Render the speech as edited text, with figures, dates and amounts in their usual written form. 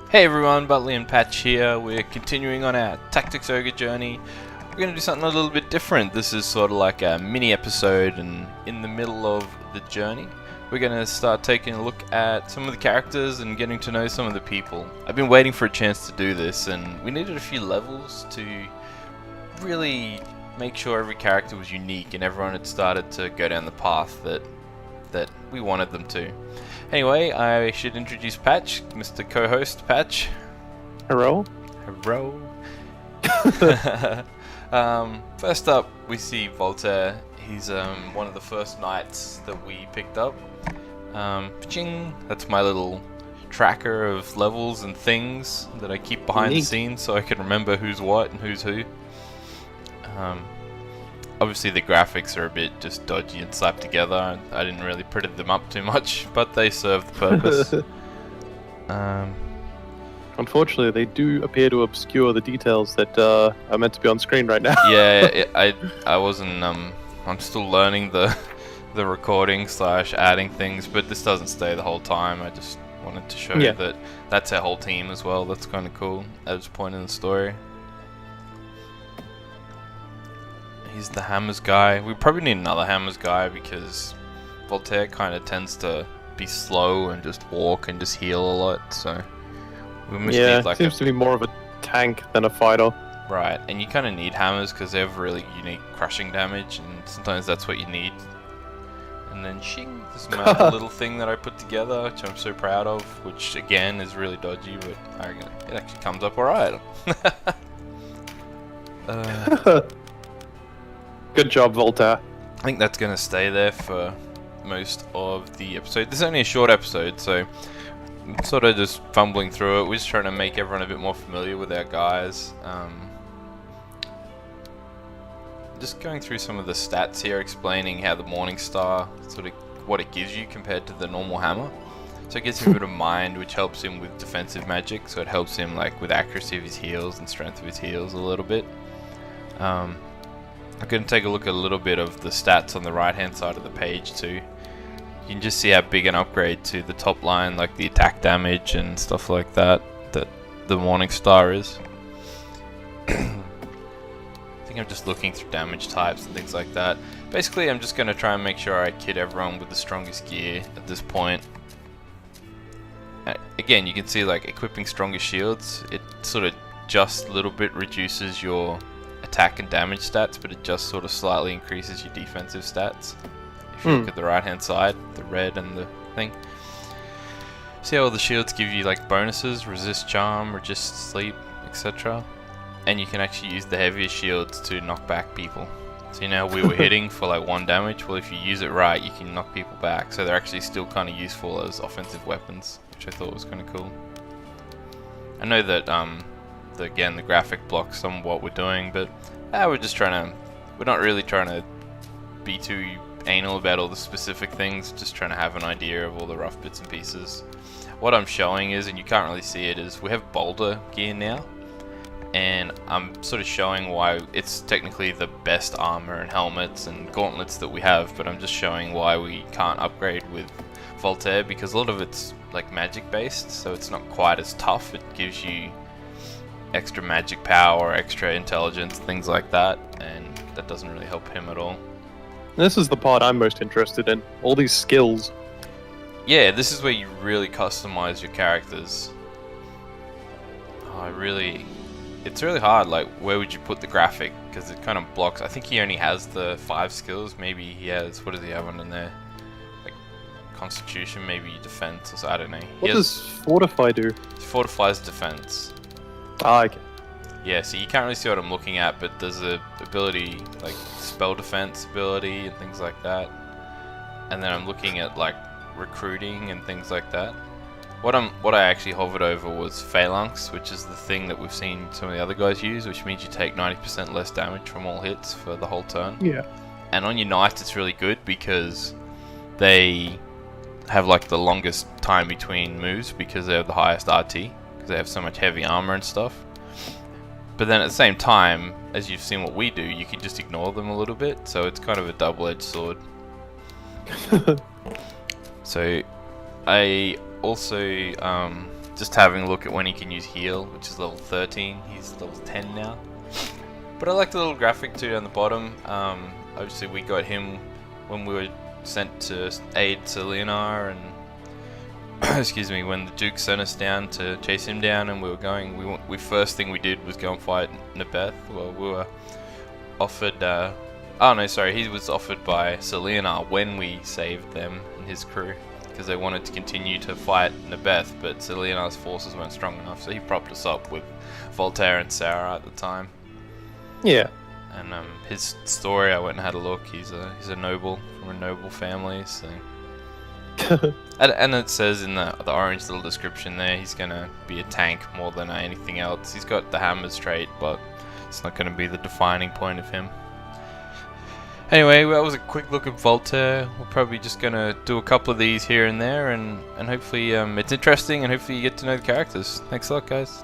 Hey everyone, Butley and Patch here. We're continuing on our Tactics Ogre journey. We're going to do something a little bit different. This is sort of like a mini episode, and in the middle of the journey we're going to start taking a look at some of the characters and getting to know some of the people. I've been waiting for a chance to do this, and we needed a few levels to really make sure every character was unique and everyone had started to go down the path that we wanted them to. Anyway, I should introduce Patch, Mr. Co-host Patch. Hello. Hello. First up, we see Voltare. He's one of the first knights that we picked up. Ching. That's my little tracker of levels and things that I keep behind the scenes so I can remember who's what and who's who. Obviously the graphics are a bit just dodgy and slapped together. I didn't really pretty them up too much, but they serve the purpose. Unfortunately, they do appear to obscure the details that are meant to be on screen right now. Yeah, I wasn't. I'm still learning the recording / adding things, but this doesn't stay the whole time. I just wanted to show you that that's our whole team as well. That's kind of cool at this point in the story. He's the hammers guy. We probably need another hammers guy because Voltaire kind of tends to be slow and just walk and just heal a lot. So we must need like seems to be more of a tank than a fighter. Right, and you kind of need hammers because they have really unique crushing damage, and sometimes that's what you need. And then shing, this little thing that I put together, which I'm so proud of, which again is really dodgy, but I reckon it actually comes up alright. Good job, Voltaire. I think that's going to stay there for most of the episode. This is only a short episode, so I'm sort of just fumbling through it. We're just trying to make everyone a bit more familiar with our guys. Just going through some of the stats here, explaining how the Morning Star, sort of what it gives you compared to the normal hammer. So it gives him a bit of mind, which helps him with defensive magic, so it helps him like with accuracy of his heals and strength of his heals a little bit. I'm going to take a look at a little bit of the stats on the right hand side of the page too. You can just see how big an upgrade to the top line, like the attack damage and stuff like that, that the Morning Star is. I think I'm just looking through damage types and things like that. Basically, I'm just going to try and make sure I kit everyone with the strongest gear at this point. Again, you can see like equipping stronger shields, it sort of just a little bit reduces your attack and damage stats, but it just sort of slightly increases your defensive stats. If you look at the right hand side, the red and the thing. See how all the shields give you like bonuses, resist charm, resist sleep, etc. And you can actually use the heavier shields to knock back people. So you know we were hitting for like 1 damage, well if you use it right you can knock people back, so they're actually still kind of useful as offensive weapons, which I thought was kind of cool. I know that again the graphic blocks some of what we're doing, but we're not really trying to be too anal about all the specific things, just trying to have an idea of all the rough bits and pieces. What I'm showing is, and you can't really see it, is we have boulder gear now, and I'm sort of showing why it's technically the best armor and helmets and gauntlets that we have, but I'm just showing why we can't upgrade with Voltaire, because a lot of it's like magic based, so it's not quite as tough. It gives you extra magic power, extra intelligence, things like that, and that doesn't really help him at all. This is the part I'm most interested in. All these skills. Yeah, this is where you really customize your characters. It's really hard, like where would you put the graphic, because it kind of blocks. I think he only has the 5 skills, maybe he has, what does he have on there? Like constitution, maybe defense, or so, I don't know. What does fortify do? Fortifies defense. Ah, okay. Yeah, so you can't really see what I'm looking at, but there's a ability like spell defense ability and things like that. And then I'm looking at like recruiting and things like that. What I actually hovered over was phalanx, which is the thing that we've seen some of the other guys use, which means you take 90% less damage from all hits for the whole turn. Yeah. And on your knights it's really good because they have like the longest time between moves because they have the highest RT. They have so much heavy armor and stuff. But then at the same time, as you've seen what we do, you can just ignore them a little bit, so it's kind of a double-edged sword. So I also just having a look at when he can use heal, which is level 13. He's level 10 now. But I like the little graphic too down the bottom. Obviously we got him when we were sent to aid Selenar, and excuse me, when the Duke sent us down to chase him down, and we were going. We first thing we did was go and fight Nabeth. Well, we were offered. Oh no, sorry, he was offered by Selenar when we saved them and his crew, because they wanted to continue to fight Nabeth, but Selenar's forces weren't strong enough, so he propped us up with Voltare and Sarah at the time. Yeah. And his story, I went and had a look. He's a noble from a noble family, so. and it says in the orange little description there, he's gonna be a tank more than anything else. He's got the hammers trait, but it's not gonna be the defining point of him. Anyway, that was a quick look at Voltaire. We're probably just gonna do a couple of these here and there, and hopefully it's interesting, and hopefully you get to know the characters. Thanks a lot, guys.